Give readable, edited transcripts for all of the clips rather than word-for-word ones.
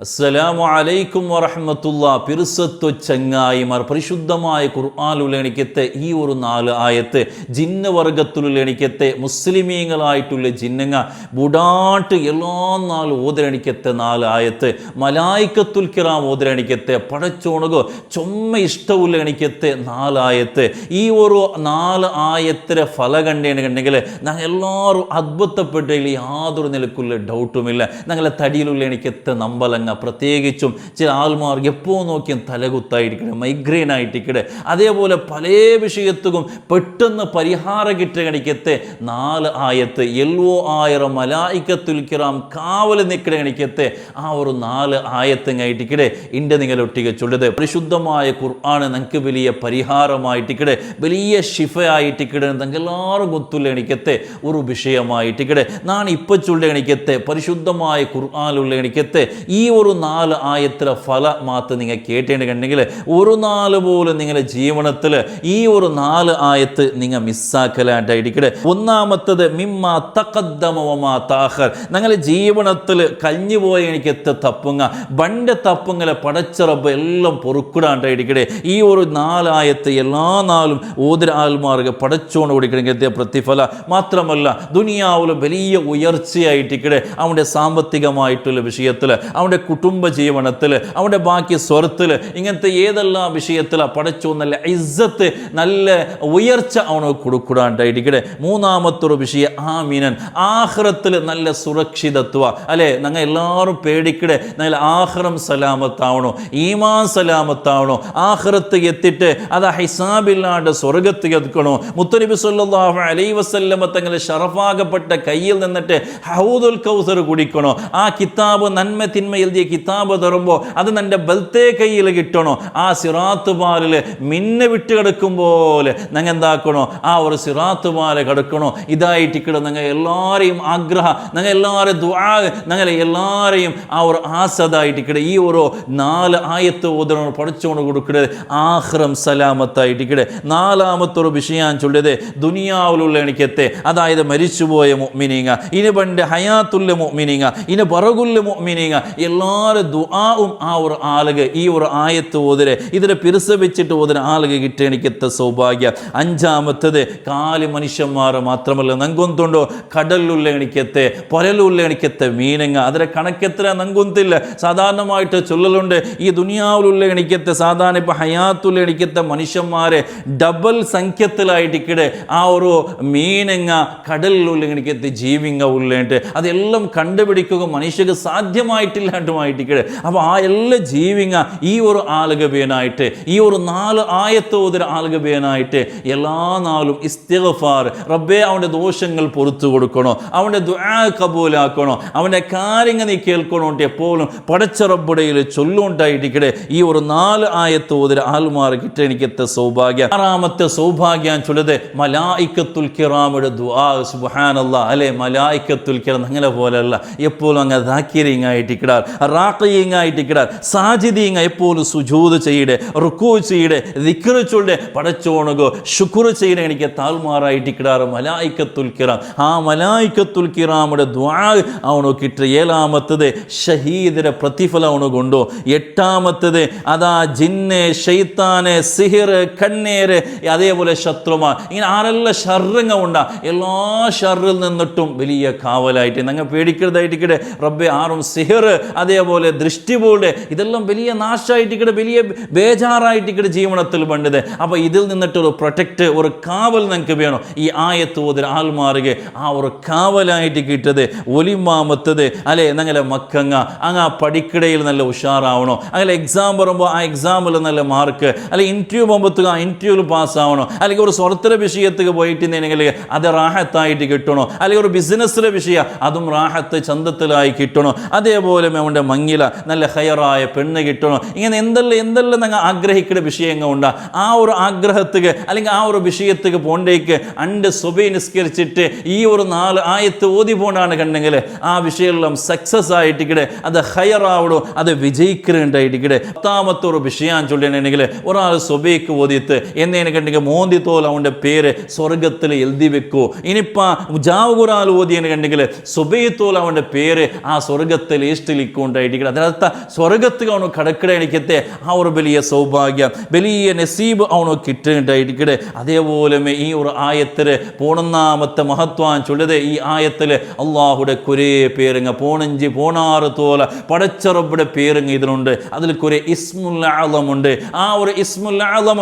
അസ്സലാമു അലൈക്കും വറഹ്മത്തുള്ളാ. പിറുസത്തു ചങ്ങായിമാർ, പരിശുദ്ധമായ ഖുർആനിലുള്ള എണിക്കത്തെ ഈ ഒരു 4 ആയത്ത് ജിന്ന് വർഗത്തിലുള്ള എണിക്കത്തെ മുസ്ലിമീങ്ങളായിട്ടുള്ള ജിന്നങ്ങ ബുടാട്ട് എല്ലാ 4 ഓതരണിക്കത്തെ 4 ആയത്ത് മലായിക്കത്തുൽ കിറാം ഓതരണിക്കത്തെ പടച്ചോണകോ ചൊമ്മ ഇഷ്ടമുള്ള എണിക്കത്തെ 4 ആയത്ത് ഈ ഒരു 4 ആയത്തിലെ ഫല കണ്ടെങ്കിൽ ഞങ്ങൾ എല്ലാവരും അത്ഭുതപ്പെട്ടതിൽ യാതൊരു നിലക്കുള്ള ഡൗട്ടുമില്ല. ഞങ്ങളെ തടിയിലുള്ള എണിക്കത്തെ നമ്പലങ്ങ പ്രത്യേകിച്ചും ചില ആൾമാർ എപ്പോൾ നോക്കിയും തലകുത്തായിരിക്കണേ, മൈഗ്രെയിൻ ആയിട്ടിക്കടെ, അതേപോലെ പല വിഷയത്തും പെട്ടെന്ന് പരിഹാരം കിട്ടണിക്കത്തെ 4 ആയത്ത് എല്ലോ 1000 മലായിക്കത്തുൽ കിറാം കാവൽ നിൽക്കണ കണിക്കത്തെ ആ ഒരു 4 ആയത്തങ്ങായിട്ടിക്കടെ ഇൻ്റെ നിങ്ങളൊട്ടിക ചൊല്ലത് പരിശുദ്ധമായ ഖുർആൻ ഞങ്ങൾക്ക് വലിയ പരിഹാരമായിട്ടിക്കടെ, വലിയ ഷിഫയായിട്ടിക്കടെ, ഞങ്ങളെല്ലാവരും ഗൊത്തുള്ള എണിക്കത്തെ ഒരു വിഷയമായിട്ടിക്കടെ. ഞാൻ ഇപ്പം ചൊല്ല എണിക്കത്തെ പരിശുദ്ധമായ ഖുർആനിലുള്ള എണിക്കത്തെ ഈ ഒരു 4 ആയത്തിലെ ഫല മാത്രം നിങ്ങൾ കേട്ടിട്ടുണ്ടെങ്കിൽ ഒരു 4 പോലും നിങ്ങളുടെ ജീവിതത്തിൽ ഈ ഒരു 4 ആയത്ത് നിങ്ങൾ മിസ്സാക്കലായിട്ടിരിക്കട്ടെ. ഒന്നാമത്തത് മിമ്മാ തഖദ്ദമ വമാ തഅഖർ, നിങ്ങളുടെ ജീവിതത്തിൽ കഴിഞ്ഞുപോയ എനിക്കത്തെ തപ്പുങ്ങ ബണ്ട് തപ്പുങ്ങളെ പടച്ച റബ്ബ് എല്ലാം പൊറുക്കിടാണ്ടായിരിക്കട്ടെ. ഈ ഒരു 4 ആയത്ത് എല്ലാ 4 ഓതിര ആൽമാർക്ക് പടച്ചോണ്ട് കൊടുക്കണമെങ്കിൽ പ്രതിഫല മാത്രമല്ല ദുനിയാവിൽ വലിയ ഉയർച്ചയായിട്ടിക്കടെ, അവൻ്റെ സാമ്പത്തികമായിട്ടുള്ള വിഷയത്തിൽ, അവൻ്റെ കുടുംബ ജീവനത്തിൽ, അവൻ്റെ ബാക്കി സ്വരത്തിൽ, ഇങ്ങനത്തെ ഏതെല്ലാം വിഷയത്തിലാണ് പടച്ചോ നല്ല ഇസ്സത്ത് നല്ല ഉയർച്ച അവന് കൊടുക്കൂടാണ്ടായിരിക്കട്ടെ. മൂന്നാമത്തൊരു വിഷയം ആമീനൻ, ആഖിറത്തിൽ നല്ല സുരക്ഷിതത്വ അല്ലേ. ഞങ്ങൾ എല്ലാവരും പേടിക്കടെ നല്ല ആഖിറം സലാമത്താവണോ, ഈമാൻ സലാമത്താവണോ, ആഖിറത്ത് എത്തിയിട്ട് അത് ഹിസാബില്ലാണ്ട് സ്വർഗത്ത് എത്തിക്കണോ. മുത്തനബി സല്ലല്ലാഹു അലൈഹി വസല്ലമ തങ്ങളുടെ ഷറഫാകപ്പെട്ട കയ്യിൽ നിന്നിട്ട് ഹൗദുൽ കൗസർ കുടിക്കണോ. ആ കിതാബ് നന്മ തിന്മ എഴുതിയ കിതാബ് തരുമ്പോൾ അത് നിന്റെ ബൽത്തേ കയ്യിൽ കിട്ടണോ. ആ സിറാത്ത് പാലിൽ മിന്നെ വിട്ട് കിടക്കും പോലെ ഞങ്ങൾ എന്താക്കണോ, ആ ഒരു സിറാത്ത് പാല് കിടക്കണോ. ഇതായിട്ടിക്കട ഞങ്ങൾ എല്ലാവരെയും ആഗ്രഹം, ഞങ്ങൾ എല്ലാവരും ദുആ, ഞങ്ങളെ എല്ലാവരെയും ആ ഒരു ആസദായിട്ടിക്കട ഈ ഒരു 4 ആയത്ത് ഓതണം പഠിച്ചുകൊണ്ട് കൊടുക്കരുത്. ആഖിറം സലാമത്തായിട്ടിക്കടെ. നാലാമത്തൊരു വിഷയം ചൊല്ലിയത് ദുനിയാവിലുള്ള എണിക്കത്തെ, അതായത് മരിച്ചുപോയ മുഅ്മിനീങ്ങ, ഇനി പണ്ട് ഹയാത്തുള്ള മുഅ്മിനീങ്ങ, ഇനി ബറകുല്ല മുഅ്മിനീങ്ങ, എല്ലാവരും ദുആവും ആ ഒരു ആളുക ഈ ഒരു ആയത്ത് ഓതിരെ ഇതിനെ പിറുസവിച്ചിട്ട് ഓതിന് ആളുക കിട്ടിയണിക്കത്തെ സൗഭാഗ്യ. അഞ്ചാമത്തത് കാല് മനുഷ്യന്മാർ മാത്രമല്ല നങ്കൊന്തുണ്ടോ കടലിലുള്ള എണിക്കത്തെ പൊരലുള്ള എണിക്കത്തെ മീനങ്ങ അതിലെ കണക്കെത്ര നങ്കൊന്തില്ല. സാധാരണമായിട്ട് ചൊല്ലലുണ്ട് ഈ ദുനിയാവിലുള്ള എണിക്കത്തെ സാധാരണ ഇപ്പം ഹയാത്തുള്ള എണിക്കത്തെ മനുഷ്യന്മാരെ ഡബിൾ സംഖ്യത്തിലായിട്ടിക്കടെ ആ ഒരു മീനങ്ങ കടലിലുള്ള എണിക്കത്തെ ജീവിങ്ങ ഉള്ളേട്ട് അതെല്ലാം കണ്ടുപിടിക്കുക മനുഷ്യക്ക് സാധ്യമായിട്ടില്ലാണ്ടുമായിട്ടിക്കടെ. അപ്പോൾ ആ എല്ലാ ജീവിങ്ങ ഈ ഒരു ആളുകബേനായിട്ട് ഈ ഒരു 4 ആയത്ത് ഓതിര ആളുകബേനായിട്ട് എല്ലാ നാളും ഇസ്തിഗ്ഫാർ, റബ്ബേ അവൻ്റെ ദോഷങ്ങൾ പുറത്തു കൊടുക്കണോ, അവൻ്റെ ദുആ കബൂലാക്കണോ, അവൻ്റെ കാര്യങ്ങൾ നീ കേൾക്കണോട്ട് എപ്പോഴും പടച്ച റബ്ബുടയിൽ ചൊല്ലുണ്ടായിട്ടിക്കടെ. ഈ ഒരു 4 ആയത്ത് ഓതിര ആൽമാർ കിട്ടണിക്കത്തെ സൗഭാഗ്യം. 6ാമത്തെ സൗഭാഗ്യം ചൊല്ലത് മലായിക്കത്തുൽ കിറാമിയുടെ ദുആ. സുബ്ഹാനല്ലാഹ് അല്ലേ, മലായിക്കത്തുൽ കിറാം അങ്ങനെ പോലെയല്ല, എപ്പോഴും അങ്ങ് ദാക്കിരിങ് ആയിട്ടിക്കിടാർ, റാഖിയിങ് ആയിട്ടിക്കിടാർ, സാജിദിങ് എപ്പോഴും സുജൂദ് ചെയ്യടെ, റുക്കൂ ചെയ്യടെ, ദിക്ർ ചൊല്ലെ, പടച്ചോണകോ ശുക്ർ ചെയ്യണ എനിക്ക് താൽമാറായിട്ടിക്കിടാർ മലായിക്കത്തുൽ കിറാം. ആ മലായിക്കത്തുൽ കിറാമിയുടെ ദുആ അവനോ കിട്ടുക. 7ാമത്തത് ഷഹീദിന്റെ പ്രതിഫലം അവന് കൊണ്ടോ. 8ാമത്തത് അതാ ജിന്ന് ഷെയ്ത്താന് സിഹിർ കണ്ണേര് അതേപോലെ ശത്രുമാർ ഇങ്ങനെ ആരെല്ലാം ഷർറങ്ങ ഉണ്ടാ എല്ലാ ഷർറിൽ നിന്നിട്ടും വലിയ കാവലായിട്ട് ഞങ്ങൾ പേടിക്കരുതായിട്ടിക്കടെ. റബ്ബെ ആറും സിഹിർ അതേപോലെ ദൃഷ്ടിപോടെ ഇതെല്ലാം വലിയ നാശമായിട്ടിക്കടെ, വലിയ ബേജാറായിട്ടിക്കടെ ജീവനത്തിൽ വേണ്ടത്. അപ്പോൾ ഇതിൽ നിന്നിട്ടൊരു പ്രൊട്ടക്റ്റ് ഒരു കാവൽ ഞങ്ങൾക്ക് വേണം. ഈ ആയത്ത് ഓതിര ആൽമാറുക ആ ഒരു കാവലായിട്ട് കിട്ടത്. ഒലിമാമത്തത് അല്ലെ ഞങ്ങളെ മക്കങ്ങ അങ്ങ് ആ പഠിക്കടയിൽ നല്ല ഉഷാറാവണോ, അങ്ങനെ എക്സാം പറയുമ്പോൾ ആ എക്സാമിൽ നല്ല മാർക്ക്, അല്ലെങ്കിൽ ഇൻ്റർവ്യൂ പോകുമ്പോഴത്തേക്ക് ആ ഇൻ്റർവ്യൂവിൽ പാസ്സാവണോ, അല്ലെങ്കിൽ ഒരു സ്വർത്തര വിഷയത്തേക്ക് പോയിട്ടുണ്ടെങ്കിൽ അത് റാഹത്തായിട്ട് കിട്ടണോ, അല്ലെങ്കിൽ ഒരു ബിസിനസ്സിലെ വിഷയം അതും റാഹത്ത് ചന്തത്തിലായി കിട്ടണോ, അതേപോലെ അവൻ്റെ മങ്ങില നല്ല ഹയറായ പെണ്ണ് കിട്ടണോ. ഇങ്ങനെ എന്തെല്ലാം ഞങ്ങൾ ആഗ്രഹിക്കുന്ന വിഷയങ്ങൾ ഉണ്ടാ. ആ ഒരു ആഗ്രഹത്തേക്ക് അല്ലെങ്കിൽ ആ ഒരു വിഷയത്തേക്ക് പോണ്ടേക്ക് അണ്ട് സുബൈ നിസ്കരിച്ചിട്ട് ഈ ഒരു 4 ആയത്ത് ഓതി പോണ്ടാണ് കണ്ടെങ്കിൽ ആ വിഷയമെല്ലാം സക്സസ് ആയിട്ടിക്കടെ, അത് ഹയറാവണോ, അത് വിജയിക്കുന്നുണ്ടായിട്ടിക്കടെ. 10ാമത്തെ ഒരു വിഷയം ചൊല്ലിയിട്ടുണ്ടെങ്കിൽ ഒരാൾ സുബൈക്ക് ഓതിയിട്ട് എന്നേനെ കണ്ടെങ്കിൽ മോന്തി തോൽ അവൻ്റെ പേര് സ്വർഗത്തിൽ എഴുതി വെക്കൂ. ഇനിയിപ്പോൾ ജാവുകുറാൽ ഓതിയെന്ന് കണ്ടെങ്കിൽ സുബൈ തോൽ അവൻ്റെ പേര് ആ സ്വർഗത്തിൽ ഈസ്റ്റിലിക്കൊണ്ട് ഉണ്ടായിരിക്കണം. അതിനകത്ത സ്വർഗത്തുക അവನು കടക്കട എനിക്കത്തെ ആ ഒരു വലിയ സൗഭാഗ്യം വലിയ നസീബ് അവನು കിട്ടുന്നുണ്ടായിരിക്കട്ടെ. അതേപോലെ ഈ ഒരു ആയത്തിൽ പോണൊന്നാമത്തെ മഹത്വം ചൊല്ലത് ഈ ആയത്തിൽ അള്ളാഹുടെ കുറേ പേരുങ്ങ പോണഞ്ച് പോണാറ് തോല പടച്ചറബുടെ പേരുങ്ങ ഇതിലുണ്ട്. അതിൽ കുറേ ഇസ്മുൽ ആലമുണ്ട്. ആ ഒരു ഇസ്മുൽ ആലം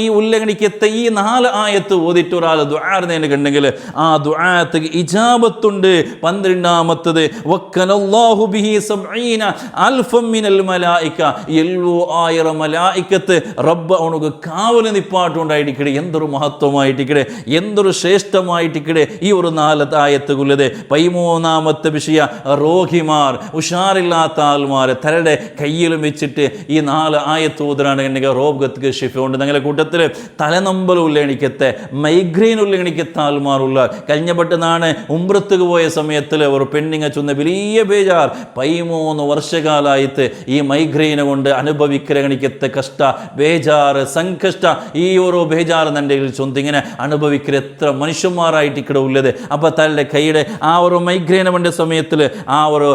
ഈ ഉല്ലംഘനിക്കത്തെ ഈ 4 ആയത്ത് ഓതിട്ട് ഒരാൾ ദുആ കണ്ടെങ്കിൽ ആ ദുആത്ത് ഇജാബത്തുണ്ട്. 12ാമത്തത് വക്കനല്ലാഹു ബിഹി 70 അൽഫൻ മിനൽ മലായിക 70,000 മലായികത്ത് റബ്ബ് അവനുക്ക് കാവല് നിപ്പാട്ടുണ്ടായിരിക്കട്ടെ. എന്തൊരു മഹത്വമായിട്ടിക്കടെ, എന്തൊരു ശ്രേഷ്ഠമായിട്ടിക്കടെ ഈ ഒരു 4 ആയത്തുള്ളത്. 13ാമത്തെ വിഷയ രോഗിമാർ ഉഷാറില്ലാത്ത ആൾമാർ തലയുടെ കയ്യിലും വെച്ചിട്ട് ഈ 4 ആയത്ത് ഓതുകയാണെങ്കിൽ രോഗത്തിന് ഷിഫയുണ്ട്. ഞങ്ങളുടെ കൂട്ടത്തിൽ തലനമ്പലുള്ള എനിക്കത്തെ മൈഗ്രെയിനുള്ള എനിക്കത്തെ ആൾമാറുള്ള കഴിഞ്ഞപ്പെട്ടാണ് ഉംറത്തുക്ക് പോയ സമയത്തിൽ ഒരു പെണ്ണിങ്ങ ചൊന്ന വലിയ ബേജാർ 13 വർഷകാലായിട്ട് ഈ മൈഗ്രെയിനെ കൊണ്ട് അനുഭവിക്കുന്ന എനിക്കത്തെ കഷ്ട ബേജാറ് സംകഷ്ട ഈ ഒരു ബേജാറ് എൻ്റെ ചൊന്തിങ്ങനെ അനുഭവിക്കുന്ന എത്ര മനുഷ്യന്മാരായിട്ട് ഇവിടെ ഉള്ളത്. അപ്പോൾ തലയുടെ കൈയുടെ ആ ഒരു മൈഗ്രെയിനെ സമയത്തിൽ ആ ഒരു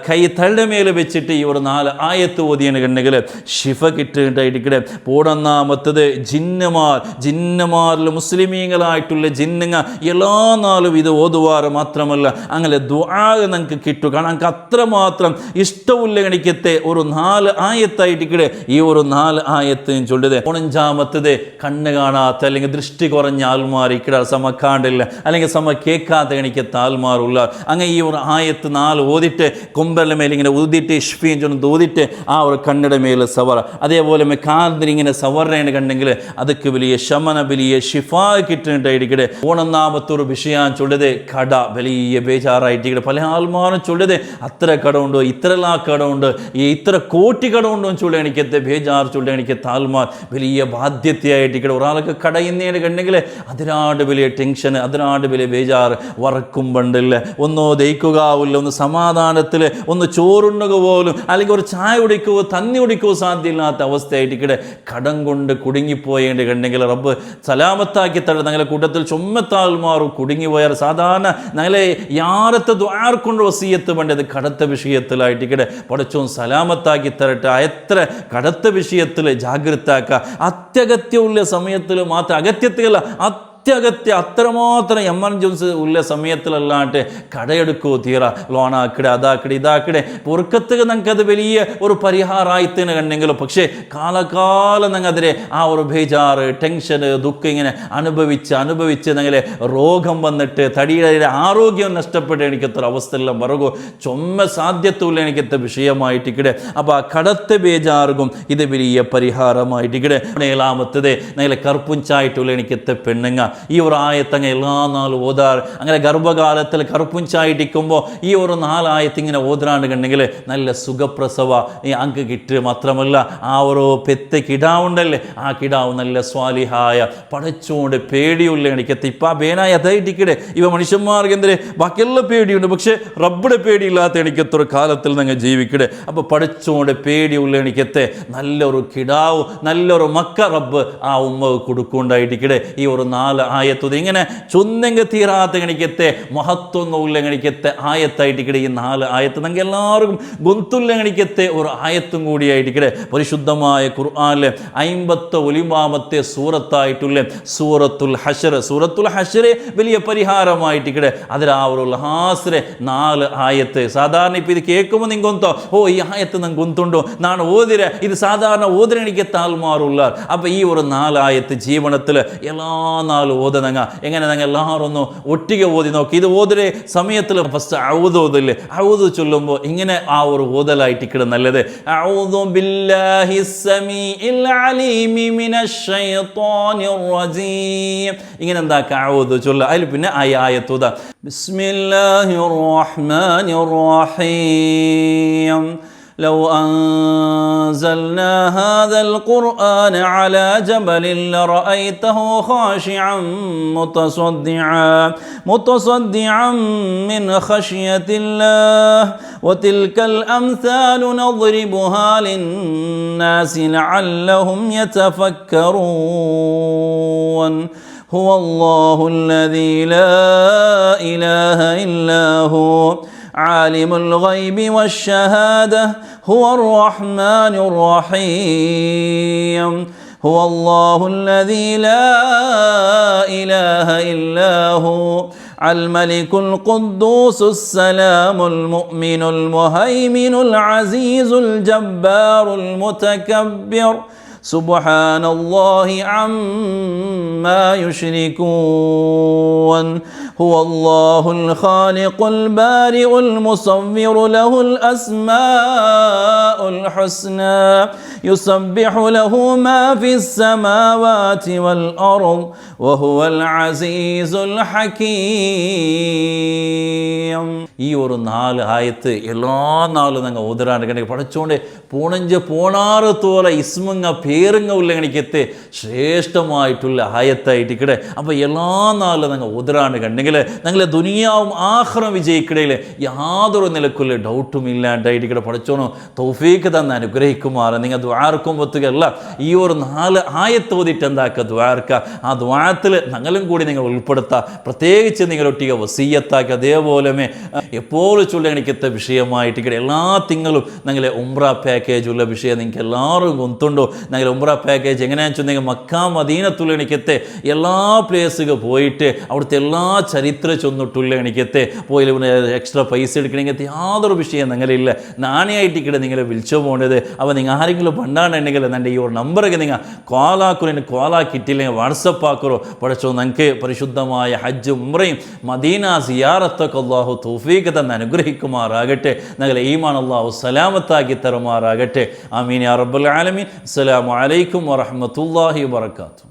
കൈ തലയുടെ മേലെ വെച്ചിട്ട് ഈ ഒരു 4 ആയത്ത് ഓതിയാണ് കണ്ടെങ്കിൽ ഷിഫ കിട്ടുന്നുണ്ടായിരിക്കട്ടെ. പൂടൊന്നാമത്തത് ജിന്നമാരിൽ മുസ്ലിമീങ്ങളായിട്ടുള്ള ജിന്നുങ്ങ എല്ലാ നാളും ഇത് ഓതുവാറ് മാത്രമല്ല അങ്ങനെ ദുആ നമുക്ക് കിട്ടും. കാരണം നമുക്ക് അത്രമാത്രം ഇഷ്ടമുള്ള എനിക്കത്തെ ഒരു 4 ആയത്തായിട്ടിക്കടെ ഈ ഒരു 4 ആയത്ത് ചൊല്ലത്. 15ാമത്തത് കണ്ണ് കാണാത്ത അല്ലെങ്കിൽ ദൃഷ്ടി കുറഞ്ഞ ആൾമാർ ഇക്കട സമ കാണ്ടില്ല അല്ലെങ്കിൽ സമ കേൾക്കാത്ത എനിക്കത്തെ ആൾമാറുള്ള അങ്ങനെ ഈ ഒരു ആയത്ത് 4 ഓതിട്ട് കൊമ്പലിൻ്റെ മേലെ ഇങ്ങനെ ഊതിയിട്ട് ഇഷ്ഫീൻ ചൊന്ന് ഊതിട്ട് ആ ഒരു കണ്ണിടെ മേലെ സവറ അതേപോലെ കാതിരിങ്ങനെ സവറേനെ കണ്ടെങ്കിൽ അതൊക്കെ വലിയ ശമന വലിയ ഷിഫാ കിട്ടുന്നുണ്ടായിരിക്കട്ടെ. 11ാമത്തൊരു വിഷയം ചൊല്ലത് കട വലിയ ബേജാറായിട്ടിക്കട്ടെ. പല ആൾമാരും ചൊല്ലത് അത്ര കടമുണ്ടോ ഇത്രലാ കടമുണ്ട് ഇത്ര കോടി കടമുണ്ടോ ചൊല്ല എനിക്കത്തെ ബേജാർ ചൊല്ല എനിക്കത്തെ ആൾമാർ വലിയ ബാധ്യതയായിട്ടിക്കട്ടെ. ഒരാൾക്ക് കടയുന്നതിന് കണ്ടെങ്കിൽ അതിനാട് വലിയ ടെൻഷൻ അതിനാട് വലിയ ബേജാർ വറക്കും പണ്ടില്ല ഒന്നോ ദയിക്കുകയില്ല ഒന്ന് സമാധാനത്തിൽ ഒന്ന് ചോറുണ്ണുക പോലും അല്ലെങ്കിൽ ഒരു ചായ കുടിക്കുകയോ തന്നി കുടിക്കുകയോ സാധ്യമില്ലാത്ത അവസ്ഥയായിട്ടിക്കട്ടെ. കടം കൊണ്ട് കുടുങ്ങിപ്പോയേണ്ട കണ്ടെങ്കിൽ റബ്ബ് സലാമത്താക്കി തരും. ഞങ്ങളുടെ കൂട്ടത്തിൽ ചുമത്താൽമാറും കുടുങ്ങിപ്പോയാൽ സാധാരണ ഞങ്ങളെ യാറത്തെ ദ്വാർക്കൊണ്ട് വസീയത്ത് വേണ്ടത് കടത്ത വിഷയത്തിലായിട്ടിക്കട്ടെ. പഠിച്ചോ സലാമത്താക്കി തരട്ടെ. എത്ര കടത്ത വിഷയത്തിൽ ജാഗ്രതാക്കുക. അത്യഗത്യമുള്ള സമയത്തിൽ മാത്രം അഗത്യത്തിലല്ല അത്യഗത്യ അത്രമാത്രം എമർജൻസി ഉള്ള സമയത്തിലല്ലാണ്ട് കടയെടുക്കോ തീറ ലോണാക്കിടെ അതാക്കിടെ ഇതാക്കിടെ പൊറുക്കത്തുക ഞങ്ങൾക്കത് വലിയ ഒരു പരിഹാരമായിത്തന്നെ കണ്ടെങ്കിലും പക്ഷേ കാലകാലം ഞങ്ങതിരെ ആ ഒരു ബേജാറ് ടെൻഷന് ദുഃഖം ഇങ്ങനെ അനുഭവിച്ച് ഞങ്ങളെ രോഗം വന്നിട്ട് തടിയുടെ ആരോഗ്യം നഷ്ടപ്പെട്ട് എനിക്കത്ര അവസ്ഥയെല്ലാം പറകോ ചുമ സാധ്യതയുള്ള എനിക്കത്തെ വിഷയമായിട്ടിക്കടെ. അപ്പോൾ ആ കടത്തെ ബേജാറും ഇത് വലിയ പരിഹാരമായിട്ടിക്കടെ. 7ാമത്തത് ഞങ്ങളെ കറുപ്പുഞ്ചായിട്ടുള്ള എനിക്കത്തെ പെണ്ണുങ്ങ ഈ ഒരു ആയത്തങ്ങ് എല്ലാ നാളും ഓതാറ്. അങ്ങനെ ഗർഭകാലത്തിൽ കറുപ്പുഞ്ചായിട്ടിരിക്കുമ്പോൾ ഈ ഒരു 4 ആയത്ത് ഇങ്ങനെ ഓതാണ്ട് കണ്ടെങ്കിൽ നല്ല സുഖപ്രസവ ഈ അങ്ക് കിട്ടുക മാത്രമല്ല ആ ഒരു പെത്ത് കിടാവുണ്ടല്ലേ ആ കിടാവ് നല്ല സ്വാലിഹായ പടച്ചുകൊണ്ട് പേടിയുള്ള എനിക്കത്തെ ഇപ്പം ആ ബേനായി അതായിട്ടിക്കടെ. ഇവ മനുഷ്യന്മാർക്ക് എന്തിന് ബാക്കിയെല്ലാം പേടിയുണ്ട് പക്ഷേ റബ്ബുടെ പേടിയില്ലാത്ത എനിക്കത്ര കാലത്തിൽ നിങ്ങൾ ജീവിക്കടെ. അപ്പോൾ പടച്ചുകൊണ്ട് പേടിയുള്ള എനിക്കത്തെ നല്ലൊരു കിടാവ് നല്ലൊരു മക്ക റബ്ബ് ആ ഉമ്മ കൊടുക്കുണ്ടായിട്ടിക്കടെ. ഈ ഒരു 4 ആയത്ത് ഇങ്ങനെ ചൊന്നെങ്കിൽ തീരാത്ത എനിക്കത്തെ മഹത്വം ഉള്ളെങ്ങനിക്കത്തെ ആയത്തായിട്ടിക്കടെ. ഈ 4 ആയത്ത് നമുക്ക് എല്ലാവർക്കും ഗൊന്തുള്ളെങ്ങനിക്കത്തെ ഒരു ആയത്തും കൂടിയായിട്ടിക്കടെ. പരിശുദ്ധമായ ഖുർആനിലെ 51ാമത്തെ സൂറത്തായിട്ടുള്ള സൂറത്തുൽ ഹശ്ർ വലിയ പരിഹാരമായിട്ടിക്കടെ. അതിൽ ആ ഒരു ഹാസ്രെ 4 ആയത്ത് സാധാരണ ഇപ്പം ഇത് കേൾക്കുമ്പോൾ നിങ്ങൾ ഗൊന്തോ ഈ ആയത്ത് ನಂಗೆ ഗൊന്തുണ്ടോ ನಾನು ಓದಿರೆ ಇದು ಸಾಧಾರಣ ಓದ್ರೆ എനിക്ക് താൽമാറുള്ള. അപ്പോൾ ഈ ഒരു 4 ആയത്ത് ജീവിതത്തിൽ എല്ലാ നാളും ഓതുന്നങ്ങ എങ്ങനെ ഞങ്ങൾ എല്ലാവരും ഒന്ന് ഒട്ടിಗೆ ഓതി നോക്കി. ഇത് ഓതിരെ സമയത്തിൽ ഫസ്റ്റ് ഔദ് ഓതില്ലേ ഔദ് ചൊല്ലുമ്പോൾ ഇങ്ങനെ ആ ഒരു ഓതലായിട്ടിക്കട നല്ലത്. അഊദു ബില്ലാഹി സമീഇൽ അലീമി മിനശ് ശൈത്വാനിർ റജീം ഇങ്ങനെ എന്താക്ക ഔദ് ചൊല്ല. അതിൽ പിന്നെ ആ ആയത്ത് ഓതാ ബിസ്മില്ലാഹിർ റഹ്മാനിർ റഹീം لو أنزلنا هذا القرآن على جبل لرأيته خاشعا متصدعا من خشية الله وتلك الأمثال نضربها للناس لعلهم يتفكرون هو الله الذي لا إله إلا هو عالم الغيب والشهادة هو الرحمن الرحيم هو الله الذي لا إله إلا هو الملك القدوس السلام المؤمن المهيمن العزيز الجبار المتكبر سبحان الله عما يشركون هو الله الخالق البارئ المصور له الأسماء الحسنى يسبح له ما في السماوات والأرض وهو العزيز الحكيم. ഈ ഒരു 4 ആയത്ത് എല്ലാ നാളും നിങ്ങൾ ഓതറാണ് പഠിച്ചോണ്ട് പൂണഞ്ച് പോണാറത്തോലെ ഇസ്മുങ്ങ പേരുങ്ങ ഉള്ളെണിക്കത്തെ ശ്രേഷ്ഠമായിട്ടുള്ള ആയത്തായിട്ട് ഇക്കടെ. അപ്പോൾ എല്ലാ നാളും നിങ്ങൾ ഓതറാണ് കണ്ടെങ്കിൽ നിങ്ങളെ ദുനിയാവും ആഖിറം വിജയിക്കടയിൽ യാതൊരു നിലക്കുള്ള ഡൗട്ടും ഇല്ലാണ്ടായിട്ട് ഇക്കടെ പഠിച്ചോണോ തൗഫീക്ക് തന്നെ അനുഗ്രഹിക്കുമാറ്. നിങ്ങൾ ദ്വാർക്കുമ്പോഴത്തേക്കല്ല ഈ ഒരു 4 ആയത്ത് ഓതിട്ട് എന്താക്കുക ദ്വാർക്ക. ആ ദ്വാരത്തിൽ ഞങ്ങളും കൂടി നിങ്ങൾ ഉൾപ്പെടുത്തുക. പ്രത്യേകിച്ച് നിങ്ങളൊട്ടിക വസീയത്താക്കി അതേപോലെ എപ്പോഴും ചൊല്ലണിക്കത്തെ വിഷയമായിട്ട് ഇക്കടെ എല്ലാ തിങ്കളും ഞങ്ങളെ ഉംറ പാക്കേജ് ഉള്ള വിഷയം നിങ്ങൾക്ക് എല്ലാവരും ഗൊന്തുണ്ടോ. ഞങ്ങൾ ഉംറ പാക്കേജ് എങ്ങനെയാണെന്ന് വെച്ചിട്ടുണ്ടെങ്കിൽ മക്ക മദീനത്തുള്ള എണിക്കത്തെ എല്ലാ പ്ലേസുകൾ പോയിട്ട് അവിടുത്തെ എല്ലാ ചരിത്ര ചൊന്നിട്ടുള്ള എണിക്കത്തെ പോയി എക്സ്ട്രാ പൈസ എടുക്കണമെങ്കിൽ യാതൊരു വിഷയം നിങ്ങളില്ല. നാണയമായിട്ട് ഇക്കടെ നിങ്ങളെ വിളിച്ചു പോകേണ്ടത്. അപ്പോൾ നിങ്ങൾ ആരെങ്കിലും പണ്ടാണെന്നുണ്ടെങ്കിൽ എൻ്റെ ഈ ഒരു നമ്പറൊക്കെ നിങ്ങൾ കോലാക്കുറേന് കോലാക്കിയിട്ടില്ലെങ്കിൽ വാട്സപ്പ് ആക്കുറോ പഠിച്ചോ. നിങ്ങൾക്ക് പരിശുദ്ധമായ ഹജ്ജ് ഉംറയും മദീന സിയാറത്തൊക്കെ അല്ലാഹു തൗഫീഖ് തന്നെ അനുഗ്രഹിക്കുമാറാകട്ടെ. ഞങ്ങളെ ഈമാൻ അല്ലാഹു സലാമത്താക്കി തരുമാറാകട്ടെ. ആമീൻ യാ റബ്ബൽ ആലമീൻ. അസ്സലാമു അലൈക്കും വറഹ്മത്തുള്ളാഹി വബറകാതുഹു.